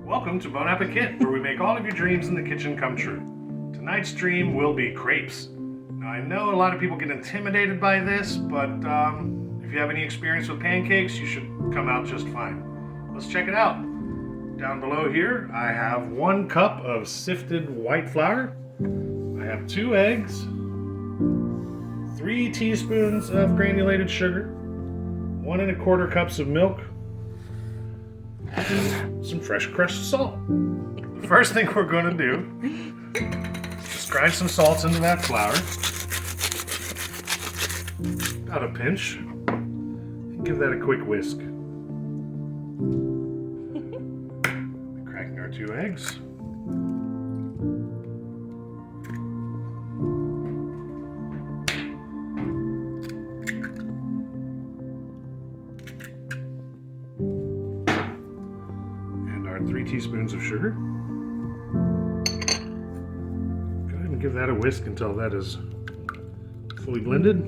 Welcome to Bon Appetit, where we make all of your dreams in the kitchen come true. Tonight's dream will be crepes. Now, I know a lot of people get intimidated by this, but if you have any experience with pancakes, you should come out just fine. Let's check it out. Down below here, I have 1 cup of sifted white flour. I have 2 eggs, 3 teaspoons of granulated sugar, 1 1/4 cups of milk, and some fresh crushed salt. The first thing we're going to do is just grind some salts into that flour. About a pinch. And give that a quick whisk. Cracking our 2 eggs. Our 3 teaspoons of sugar. Go ahead and give that a whisk until that is fully blended.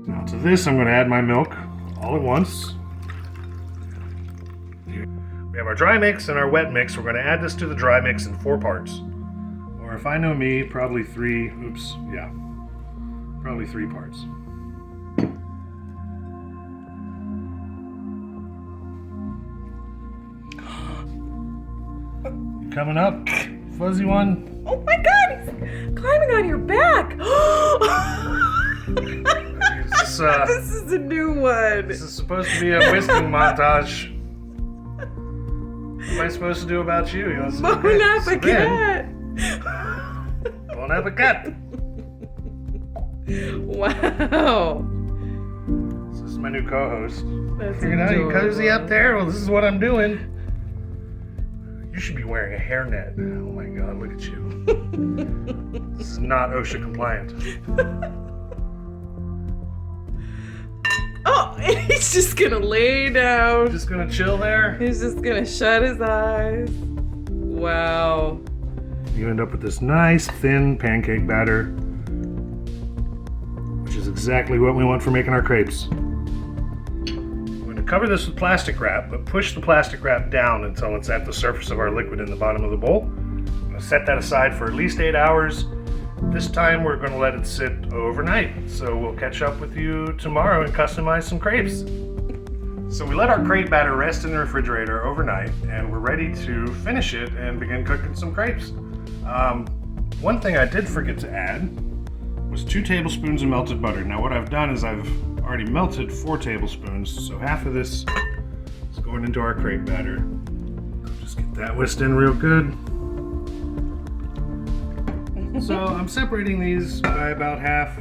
Now to this I'm going to add my milk all at once. We have our dry mix and our wet mix. We're going to add this to the dry mix in 4 parts. Or if I know me, probably 3, probably 3 parts. Coming up, fuzzy one. Oh my god, he's climbing on your back. This is a new one. This is supposed to be a whisking montage. What am I supposed to do about you? Bon appetit. Bon appetit. Wow. This is my new co-host. That's Figured out you cozy up there? Well, this is what I'm doing. You should be wearing a hairnet. Oh my god, look at you. This is not OSHA compliant. Oh, and he's just gonna lay down. Just gonna chill there? He's just gonna shut his eyes. Wow. You end up with this nice thin pancake batter, which is exactly what we want for making our crepes. Cover this with plastic wrap, but push the plastic wrap down until it's at the surface of our liquid in the bottom of the bowl. I'm going to set that aside for at least 8 hours. This time we're going to let it sit overnight, so we'll catch up with you tomorrow and customize some crepes. So we let our crepe batter rest in the refrigerator overnight, and we're ready to finish it and begin cooking some crepes. One thing I did forget to add was 2 tablespoons of melted butter. Now what I've done is I've already melted 4 tablespoons, so half of this is going into our crepe batter. Just get that whisked in real good. So I'm separating these by about half.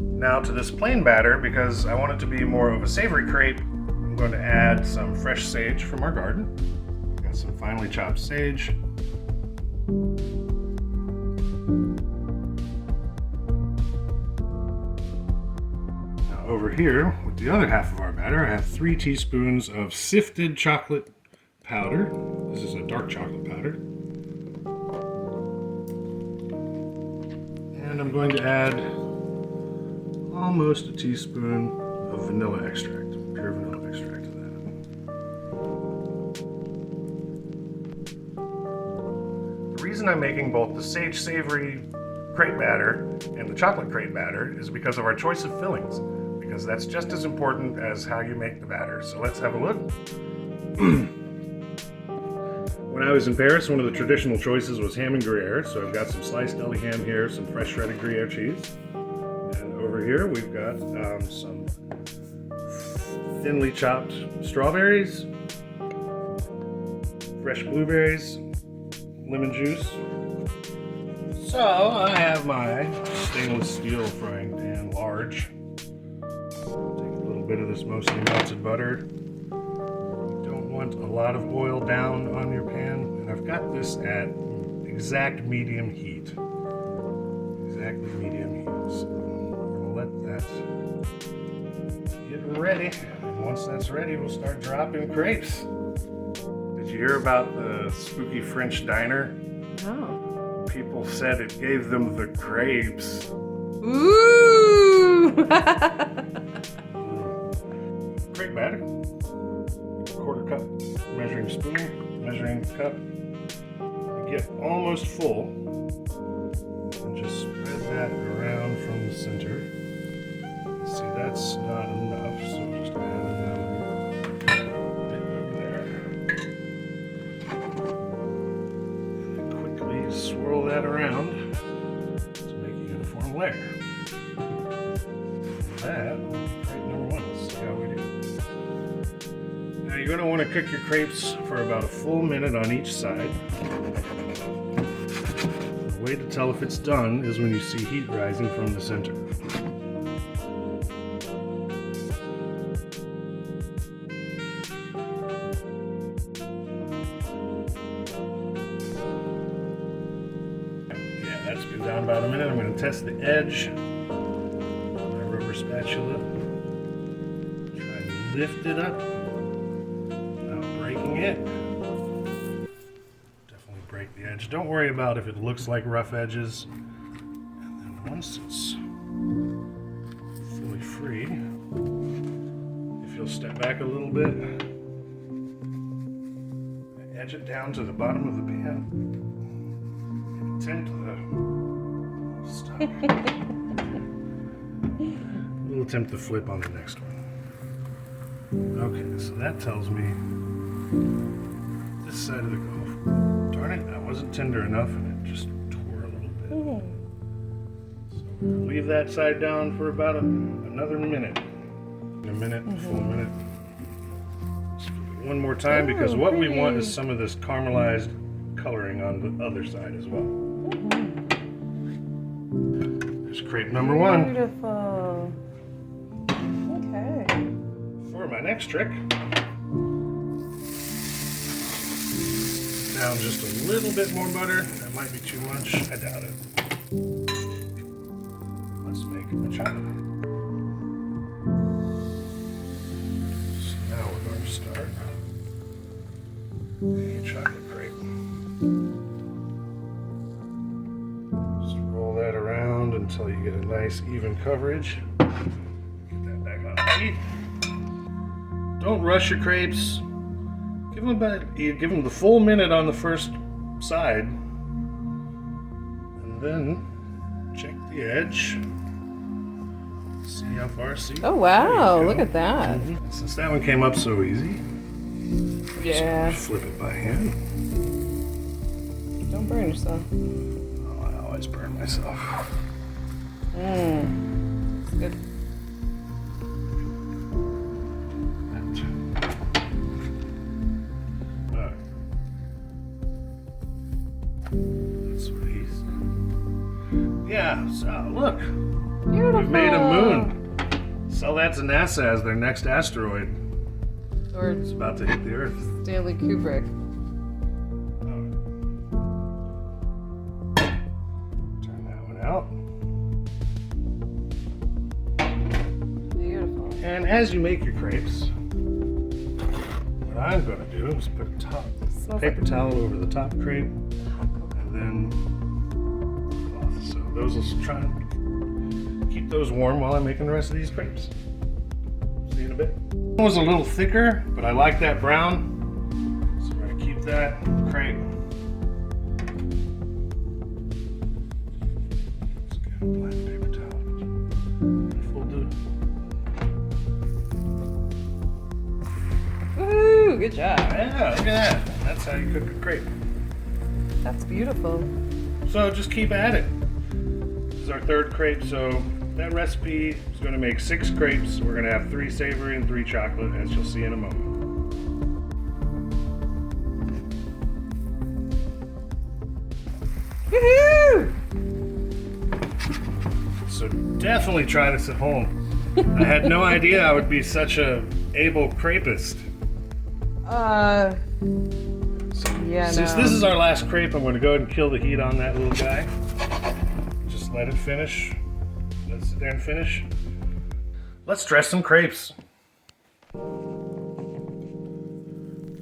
Now to this plain batter, because I want it to be more of a savory crepe, I'm going to add some fresh sage from our garden. Got some finely chopped sage. Over here, with the other half of our batter, I have 3 teaspoons of sifted chocolate powder. This is a dark chocolate powder. And I'm going to add almost a teaspoon of vanilla extract, pure vanilla extract to that. The reason I'm making both the sage savory crepe batter and the chocolate crepe batter is because of our choice of fillings. Because that's just as important as how you make the batter. So let's have a look. When I was in Paris, one of the traditional choices was ham and Gruyere. So I've got some sliced deli ham here, some fresh shredded Gruyere cheese. And over here we've got some thinly chopped strawberries, fresh blueberries, lemon juice. So I have my stainless steel frying pan, large. Bit of this mostly melted butter. You don't want a lot of oil down on your pan, and I've got this at exact medium heat. Exactly medium heat. So we'll let that get ready, and once that's ready, we'll start dropping crepes. Did you hear about the spooky French diner? No. People said it gave them the crepes. Ooh! cup. Get almost full. And just spread that around from the center. See, that's not enough, so just add another bit there. And then quickly swirl that around to make a uniform layer. That will be crepe number one. Let's see how we do. Now you're going to want to cook your crepes for about a full minute on each side. The way to tell if it's done is when you see heat rising from the center. Yeah, that's been down about a minute. I'm going to test the edge. Spatula. Try and lift it up without breaking it. Definitely break the edge. Don't worry about if it looks like rough edges. And then once it's fully free, if you'll step back a little bit, edge it down to the bottom of the pan, and tend to the stuck. We'll attempt to flip on the next one. Okay, so that tells me this side of the golf. Darn it, that wasn't tender enough and it just tore a little bit. So we're going to leave that side down for about another minute. A minute, a full minute. Just flip it one more time because what we want is some of this caramelized coloring on the other side as well. There's crepe number one. Beautiful. Okay. For my next trick, down just a little bit more butter. That might be too much. I doubt it. Let's make a chocolate. So now we're going to start a chocolate crepe. Just roll that around until you get a nice even coverage. Get that back on heat. Don't rush your crepes. Give them the full minute on the first side, and then check the edge. See how far. See. Oh wow! Look at that. Since that one came up so easy, Yeah. just flip it by hand. Don't burn yourself. Oh, I always burn myself. It's good. That's what he's. Yeah, so look. Beautiful. We've made a moon. Sell that to NASA as their next asteroid. Or It's about to hit the Earth. Stanley Kubrick. Turn that one out. Beautiful. And as you make your crepes, what I'm going to do is put a paper towel over the top crepe, and then cloth. So those will try and keep those warm while I'm making the rest of these crepes. See you in a bit. It was a little thicker, but I like that brown, so we're going to keep that crepe. Let's get a black paper towel. Fold it. Woohoo! Good job. Yeah, look at that. That's how you cook a crepe. That's beautiful. So just keep at it. This is our third crepe, so that recipe is going to make 6 crepes. We're going to have 3 savory and 3 chocolate, as you'll see in a moment. Woohoo! So definitely try this at home. I had no idea I would be such a able crepist. Yeah, Since this is our last crepe, I'm going to go ahead and kill the heat on that little guy. Just let it finish. Let it sit there and finish. Let's dress some crepes.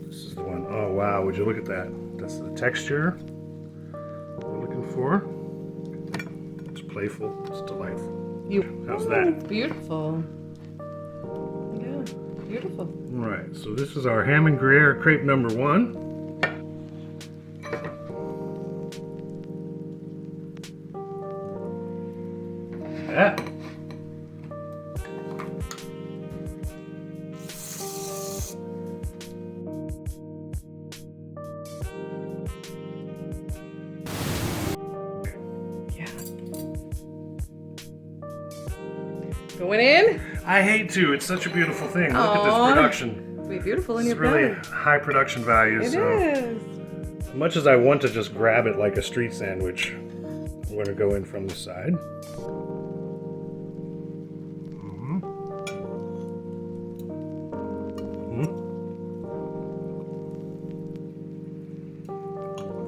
This is the one. Oh wow, would you look at that? That's the texture we're looking for. It's playful, it's delightful. How's that? Beautiful. Yeah, beautiful. Right, so this is our ham and Gruyere crepe number 1. that. Yeah. Going in? I hate to. It's such a beautiful thing. Look at this Aw. production. It'll be beautiful in It's your really belly. high production value. It so is. as much as I want to just grab it like a street sandwich, I'm going to go in from the side.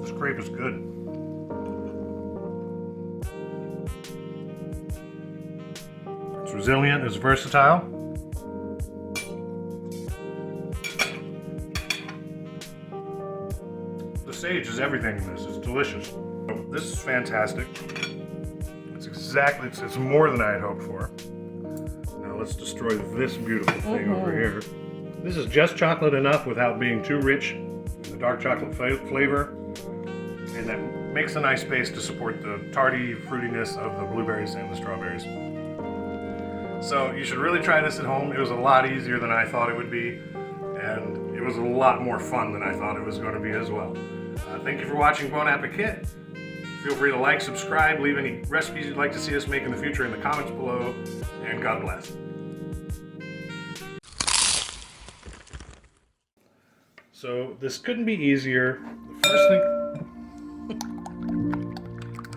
This crepe is good. It's resilient, it's versatile. The sage is everything in this. It's delicious. This is fantastic. It's more than I had hoped for. Now let's destroy this beautiful thing over here. This is just chocolate enough without being too rich in the dark chocolate flavor. And that makes a nice base to support the tarty fruitiness of the blueberries and the strawberries. So you should really try this at home. It was a lot easier than I thought it would be, and it was a lot more fun than I thought it was going to be as well. Thank you for watching Bon Appetit. Feel free to like, subscribe, leave any recipes you'd like to see us make in the future in the comments below, and God bless. So this couldn't be easier. The first thing...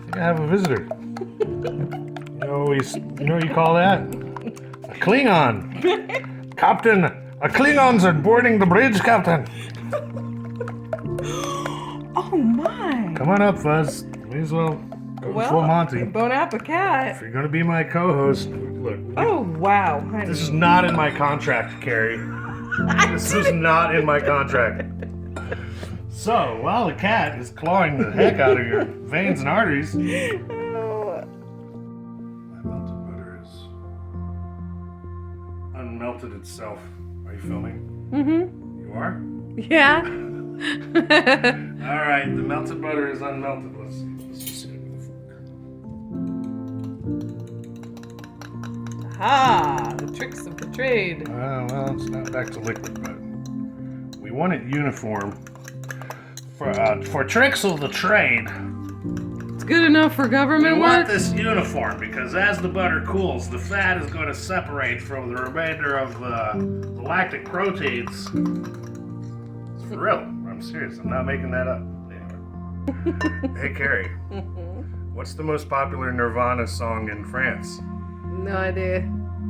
I think I have a visitor. You know what you call that? A Klingon. Captain, a Klingons are boarding the bridge, Captain. Oh my. Come on up, Fuzz. May as well go full Monty. Bon Appetit. If you're going to be my co-host, look. Oh wow, honey. This is not in my contract, Carrie. This is not in my contract. So, while the cat is clawing the heck out of your veins and arteries, my melted butter is unmelted itself. Are you filming? Mm-hmm. You are? Yeah. All right, the melted butter is unmelted. Let's see. Let's just see it with a fork. Ah, the tricks of the trade. Well, it's not back to liquid, but we want it uniform. For tricks of the trade, It's good enough for government we work. want this uniform because as the butter cools, the fat is going to separate from the remainder of the lactic proteins. It's for real. I'm serious. I'm not making that up. Anyway. Hey, Carrie. What's the most popular Nirvana song in France? No idea.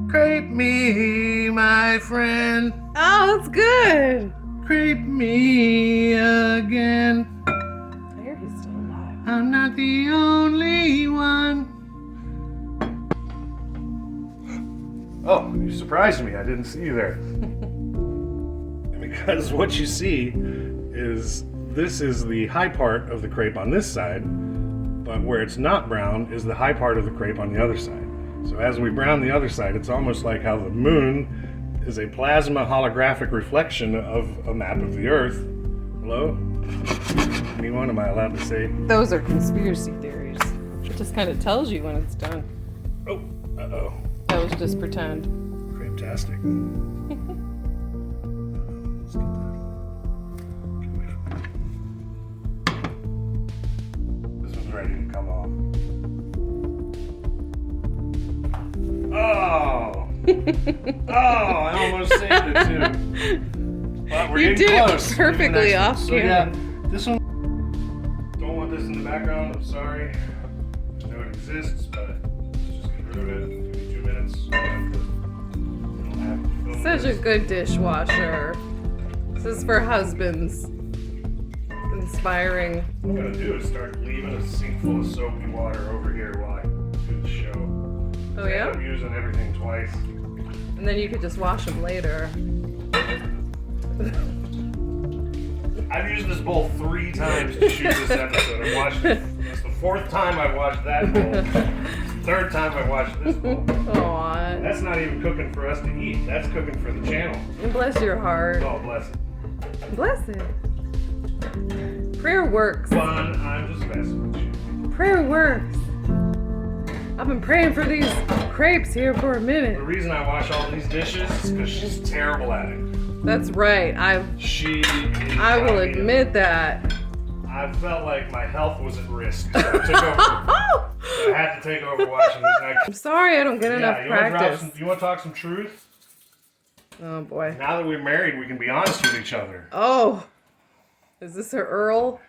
Crepe me, my friend. Oh, it's good. Crepe me again. I hear he's still alive. I'm not the only one. Oh, you surprised me. I didn't see you there. Because what you see is this is the high part of the crepe on this side, but where it's not brown is the high part of the crepe on the other side. So as we brown the other side, it's almost like how the moon is a plasma holographic reflection of a map of the Earth. Hello? Anyone, am I allowed to say? Those are conspiracy theories. It just kind of tells you when it's done. Oh, uh-oh. That was just pretend. Fantastic. Let's get that. Get away from me. This one's ready to come off. Oh! Oh, I almost saved it too. But we're You getting did it close. perfectly off So camera. yeah, this one. Don't want this in the background. I'm sorry. I know it exists, but let's just get rid of it. Give me 2 minutes. So I don't have to film Such a this. good dishwasher. This is for husbands. Inspiring. What I'm gonna do is start leaving a sink full of soapy water over here while I do the show. Oh I yeah? end up using everything twice. And then you could just wash them later. I've used this bowl 3 times to shoot this episode. I watched it. It's the 4th time I've watched that bowl. It's the 3rd time I've watched this bowl. Aw. That's not even cooking for us to eat. That's cooking for the channel. Bless your heart. Oh, bless it. Bless it. Prayer works. Fun. I'm just messing with you. Prayer works. I've been praying for these crepes here for a The minute. reason I wash all these dishes is because she's terrible at it. That's right. I will admit that. I felt like my health was at risk. So I took over. I had to take over washing these. I'm sorry I don't get enough practice. You want to talk some truth? Oh boy. Now that we're married, we can be honest with each other. Oh, is this her Earl?